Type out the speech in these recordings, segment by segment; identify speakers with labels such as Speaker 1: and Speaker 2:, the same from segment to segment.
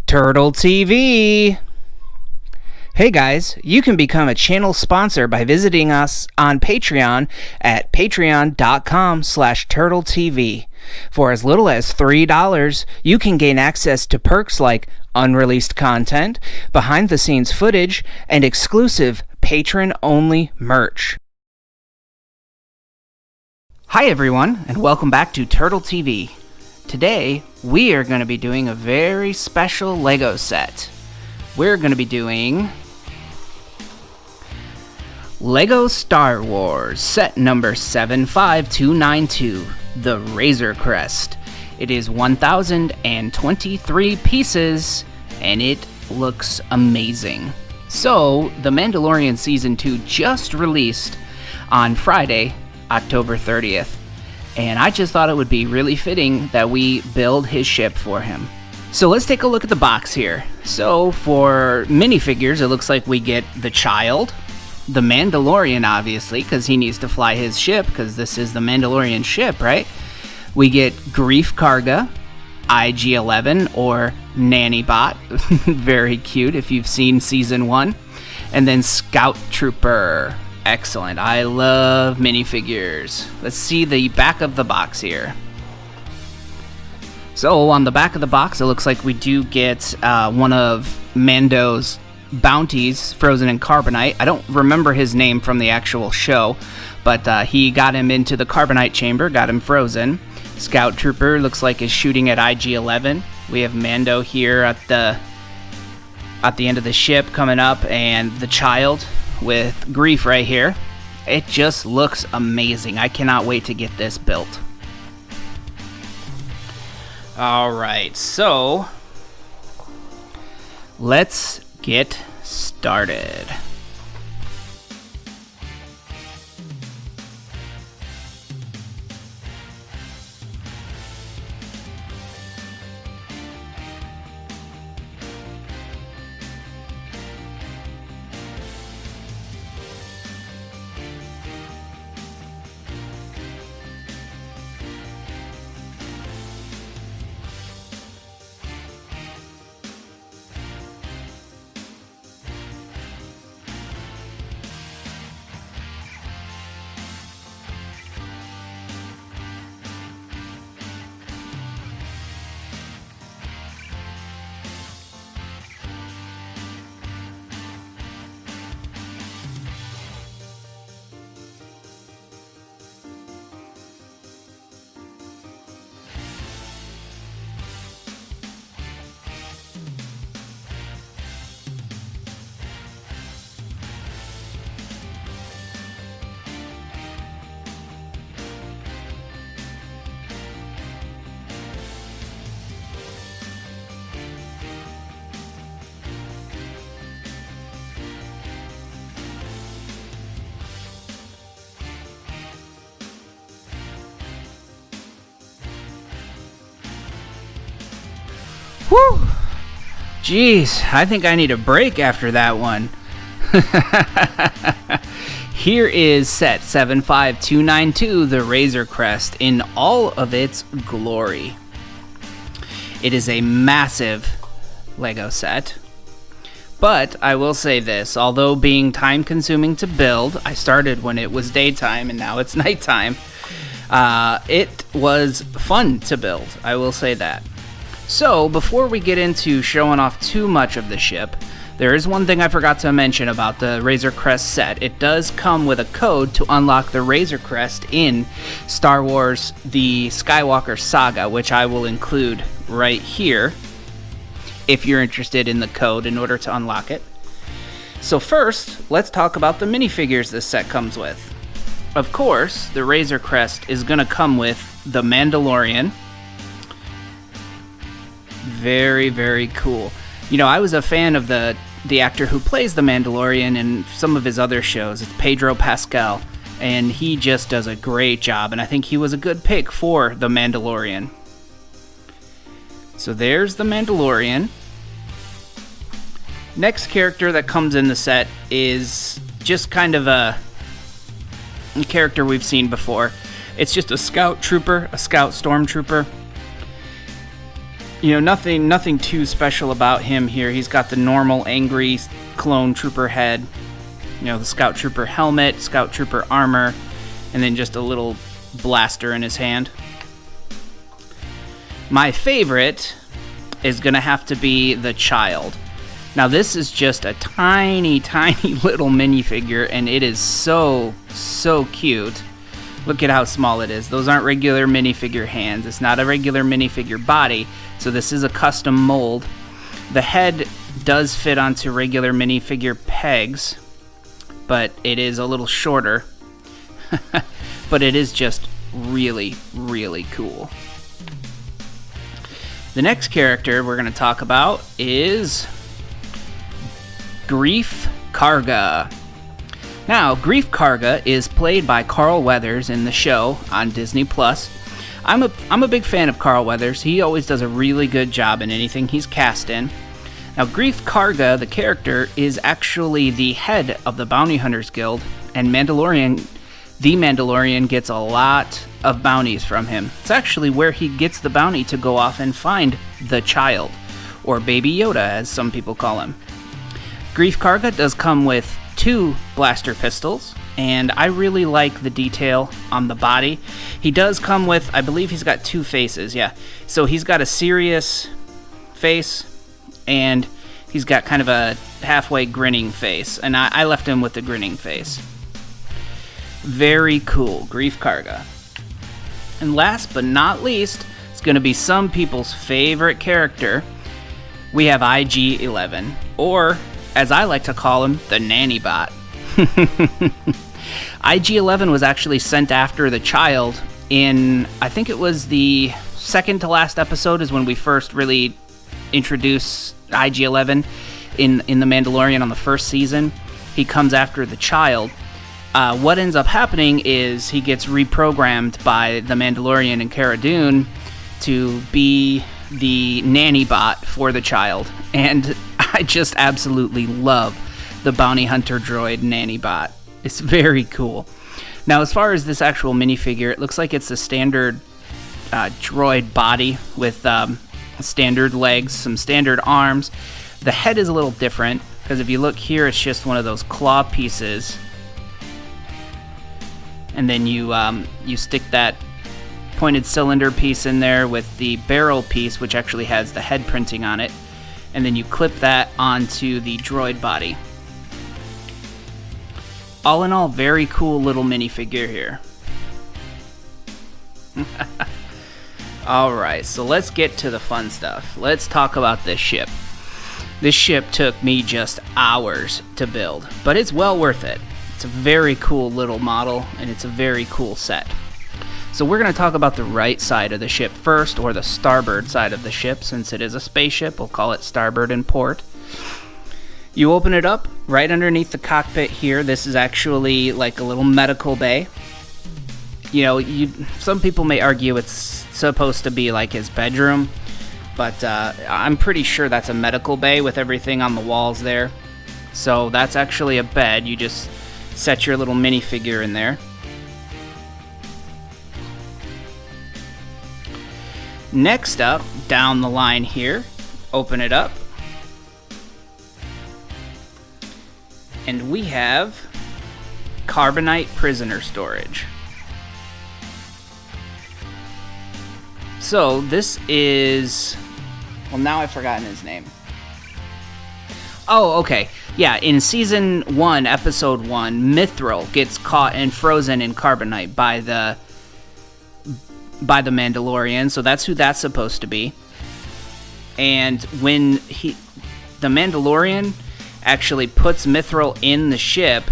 Speaker 1: Turtle TV. Hey guys, you can become a channel sponsor by visiting us on Patreon at patreon.com/turtletv. For as little as $3, you can gain access to perks like unreleased content, behind-the-scenes footage, and exclusive patron-only merch. Hi everyone, and welcome back to Turtle TV. Today, we are going to be doing a very special LEGO set. We're going to be doing LEGO Star Wars set number 75292, the Razor Crest. It is 1,023 pieces, and it looks amazing. So, The Mandalorian Season 2 just released on Friday, October 30th. And I just thought it would be really fitting that we build his ship for him. So let's take a look at the box here. So for minifigures, it looks like we get the Child, the Mandalorian obviously, because he needs to fly his ship, because this is the Mandalorian ship, right? We get Greef Karga, IG-11, or Nanny Bot, very cute if you've seen Season 1, and then Scout Trooper. Excellent. I love minifigures. Let's see the back of the box here. So on the back of the box, it looks like we do get one of Mando's bounties, frozen in carbonite. I don't remember his name from the actual show, but he got him into the carbonite chamber, got him frozen. Scout Trooper looks like is shooting at IG-11. We have Mando here at the end of the ship coming up, and the Child with Greef right here. It just looks amazing. I cannot wait to get this built. Alright, so let's get started. Whew! Jeez, I think I need a break after that one. Here is set 75292, the Razor Crest, in all of its glory. It is a massive LEGO set. But I will say this, although being time consuming to build, I started when it was daytime and now it's nighttime, it was fun to build, I will say that. So, before we get into showing off too much of the ship, there is one thing I forgot to mention about the Razor Crest set. It does come with a code to unlock the Razor Crest in Star Wars The Skywalker Saga, which I will include right here, if you're interested in the code in order to unlock it. So first, let's talk about the minifigures this set comes with. Of course, the Razor Crest is going to come with the Mandalorian. Very, very cool. You know, I was a fan of the actor who plays the Mandalorian in some of his other shows. It's Pedro Pascal, and he just does a great job, and I think he was a good pick for the Mandalorian. So there's the Mandalorian. Next character that comes in the set is just kind of a character we've seen before. It's just a scout trooper, a scout stormtrooper. nothing too special about him here. He's got the normal angry clone trooper head, the scout trooper helmet, scout trooper armor, and then just a little blaster in his hand. My favorite is going to have to be the Child. Now, this is just a tiny, tiny little minifigure, and it is so, so cute. Look at how small it is. Those aren't regular minifigure hands. It's not a regular minifigure body, so this is a custom mold. The head does fit onto regular minifigure pegs, but it is a little shorter. But it is just really, really cool. The next character we're going to talk about is Greef Karga. Now, Greef Karga is played by Carl Weathers in the show on Disney+. I'm a big fan of Carl Weathers. He always does a really good job in anything he's cast in. Now, Greef Karga, the character, is actually the head of the Bounty Hunters Guild, and the Mandalorian gets a lot of bounties from him. It's actually where he gets the bounty to go off and find the Child, or Baby Yoda, as some people call him. Greef Karga does come with 2 blaster pistols, and I really like the detail on the body. He does come with, I believe he's got 2 faces, yeah. So he's got a serious face, and he's got kind of a halfway grinning face, and I left him with the grinning face. Very cool, Greef Karga. And last but not least, it's going to be some people's favorite character. We have IG-11, or as I like to call him, the Nanny Bot. IG-11 was actually sent after the Child in, I think it was the second to last episode is when we first really introduced IG-11 in The Mandalorian on the first season. He comes after the Child. What ends up happening is he gets reprogrammed by the Mandalorian and Cara Dune to be the nanny bot for the Child, and I just absolutely love the bounty hunter droid nanny bot. It's very cool. Now, as far as this actual minifigure, it looks like it's a standard droid body with standard legs, some standard arms. The head is a little different, because if you look here, it's just one of those claw pieces, and then you stick that pointed cylinder piece in there with the barrel piece, which actually has the head printing on it, and then you clip that onto the droid body. All in all, very cool little minifigure here. Alright, so let's get to the fun stuff. Let's talk about this ship. This ship took me just hours to build, but it's well worth it. It's a very cool little model, and it's a very cool set. So we're going to talk about the right side of the ship first, or the starboard side of the ship, since it is a spaceship. We'll call it starboard and port. You open it up, right underneath the cockpit here. This is actually like a little medical bay. Some people may argue it's supposed to be like his bedroom, but I'm pretty sure that's a medical bay with everything on the walls there. So that's actually a bed. You just set your little minifigure in there. Next up, down the line here, open it up, and we have carbonite prisoner storage. So this is, well, now I've forgotten his name. Oh, okay. Yeah, in Season 1, Episode 1, Mithril gets caught and frozen in carbonite by the Mandalorian, so that's who that's supposed to be. And when the Mandalorian actually puts Mithril in the ship,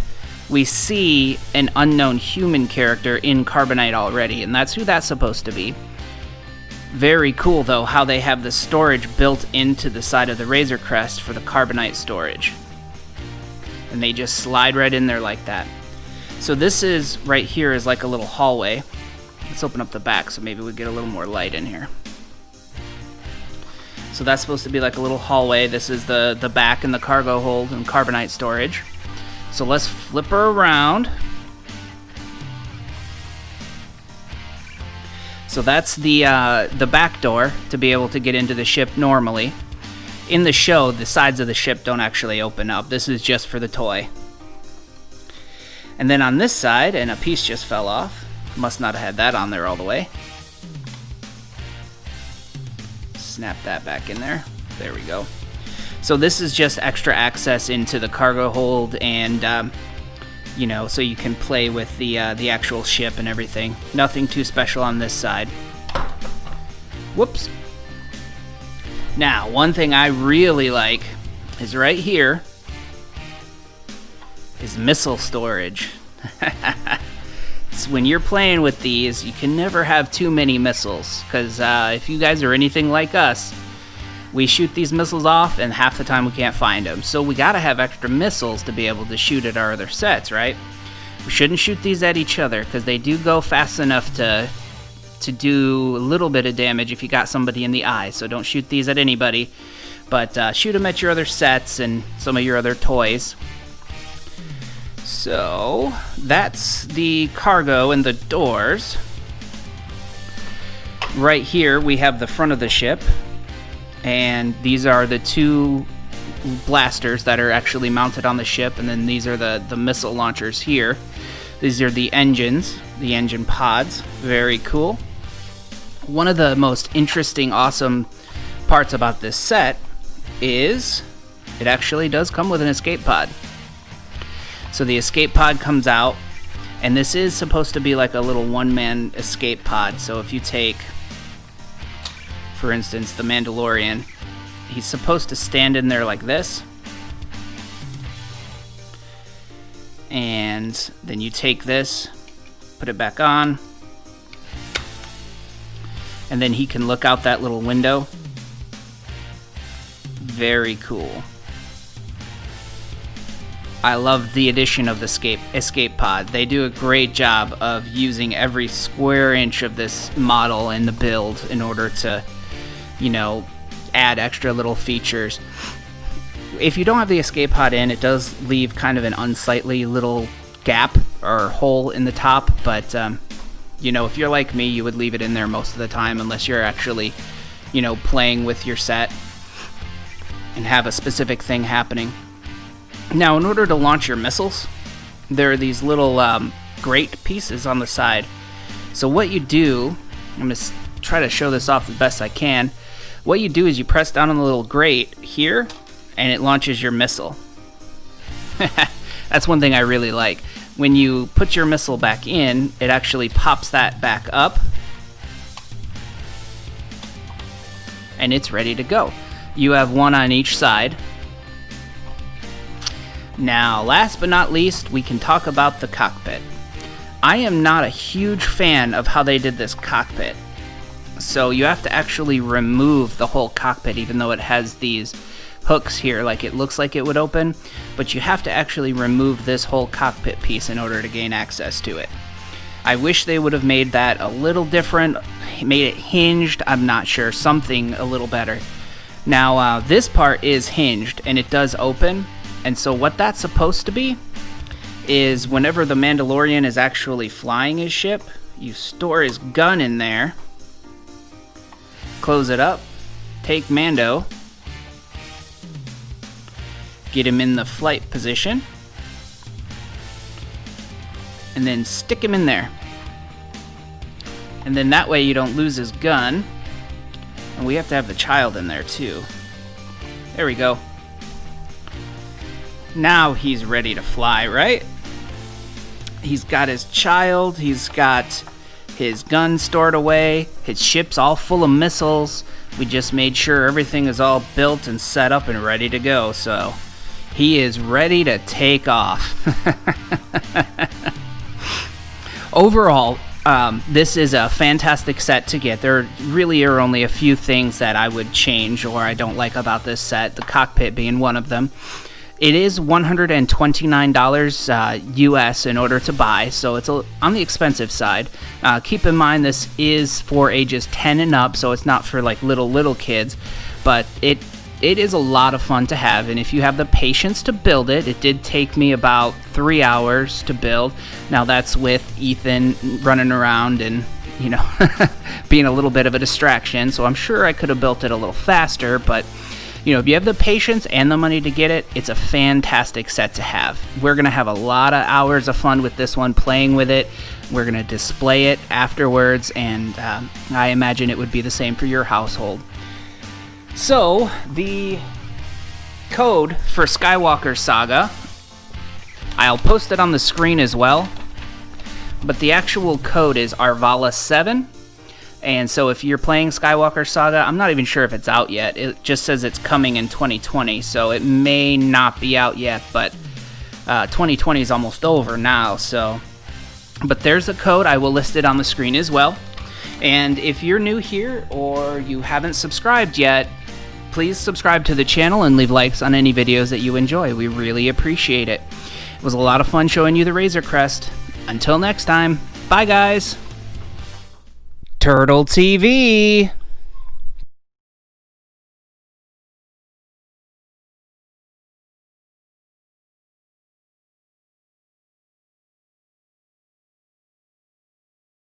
Speaker 1: we see an unknown human character in carbonite already, and that's who that's supposed to be. Very cool, though, how they have the storage built into the side of the Razor Crest for the carbonite storage. And they just slide right in there like that. So this is, right here, is like a little hallway. Let's open up the back so maybe we get a little more light in here. So that's supposed to be like a little hallway. This is the back and the cargo hold and carbonite storage. So let's flip her around. So that's the back door to be able to get into the ship normally. In the show, the sides of the ship don't actually open up. This is just for the toy. And then on this side, and a piece just fell off. Must not have had that on there all the way. Snap that back in there. There we go. So this is just extra access into the cargo hold, and you know, so you can play with the actual ship and everything. Nothing too special on this side. Whoops. Now, one thing I really like is right here is missile storage. It's when you're playing with these, you can never have too many missiles, because if you guys are anything like us, we shoot these missiles off and half the time we can't find them. So we gotta have extra missiles to be able to shoot at our other sets, right? We shouldn't shoot these at each other, because they do go fast enough to do a little bit of damage if you got somebody in the eye. So don't shoot these at anybody, but shoot them at your other sets and some of your other toys. So that's the cargo and the doors. Right here we have the front of the ship, and these are the two blasters that are actually mounted on the ship, and then these are the missile launchers here. These are the engines, the engine pods. Very cool. One of the most interesting, awesome parts about this set is it actually does come with an escape pod. So the escape pod comes out, and this is supposed to be like a little one-man escape pod. So if you take, for instance, the Mandalorian, he's supposed to stand in there like this. And then you take this, put it back on, and then he can look out that little window. Very cool. I love the addition of the escape pod. They do a great job of using every square inch of this model in the build in order to, you know, add extra little features. If you don't have the escape pod in, it does leave kind of an unsightly little gap or hole in the top, but you know, if you're like me, you would leave it in there most of the time unless you're actually, you know, playing with your set and have a specific thing happening. Now, in order to launch your missiles, there are these little grate pieces on the side. So what you do, I'm going to try to show this off the best I can. What you do is you press down on the little grate here, and it launches your missile. That's one thing I really like. When you put your missile back in, it actually pops that back up, and it's ready to go. You have one on each side. Now, last but not least, we can talk about the cockpit. I am not a huge fan of how they did this cockpit. So you have to actually remove the whole cockpit, even though it has these hooks here, like it looks like it would open, but you have to actually remove this whole cockpit piece in order to gain access to it. I wish they would have made that a little different, made it hinged, I'm not sure, something a little better. Now, this part is hinged, and it does open, and so what that's supposed to be is whenever the Mandalorian is actually flying his ship, you store his gun in there, close it up, take Mando, get him in the flight position, and then stick him in there. And then that way you don't lose his gun. And we have to have the child in there too. There we go. Now he's ready to fly, right? He's got his child, he's got his gun stored away, his ship's all full of missiles. We just made sure everything is all built and set up and ready to go, so he is ready to take off. Overall, this is a fantastic set to get. There really are only a few things that I would change or I don't like about this set, the cockpit being one of them. It is $129 US in order to buy, so it's on the expensive side. Keep in mind this is for ages 10 and up, so it's not for like little kids, but it it is a lot of fun to have, and if you have the patience to build it, it did take me about 3 hours to build. Now that's with Ethan running around and, you know, being a little bit of a distraction, so I'm sure I could have built it a little faster, but, you know, if you have the patience and the money to get it, it's a fantastic set to have. We're going to have a lot of hours of fun with this one, playing with it. We're going to display it afterwards, and I imagine it would be the same for your household. So, the code for Skywalker Saga, I'll post it on the screen as well, but the actual code is Arvala7, and so if you're playing Skywalker Saga, I'm not even sure if it's out yet. It just says it's coming in 2020, so it may not be out yet, but 2020 is almost over now, so... But there's a code. I will list it on the screen as well. And if you're new here or you haven't subscribed yet, please subscribe to the channel and leave likes on any videos that you enjoy. We really appreciate it. It was a lot of fun showing you the Razor Crest. Until next time, bye guys. Turtle TV.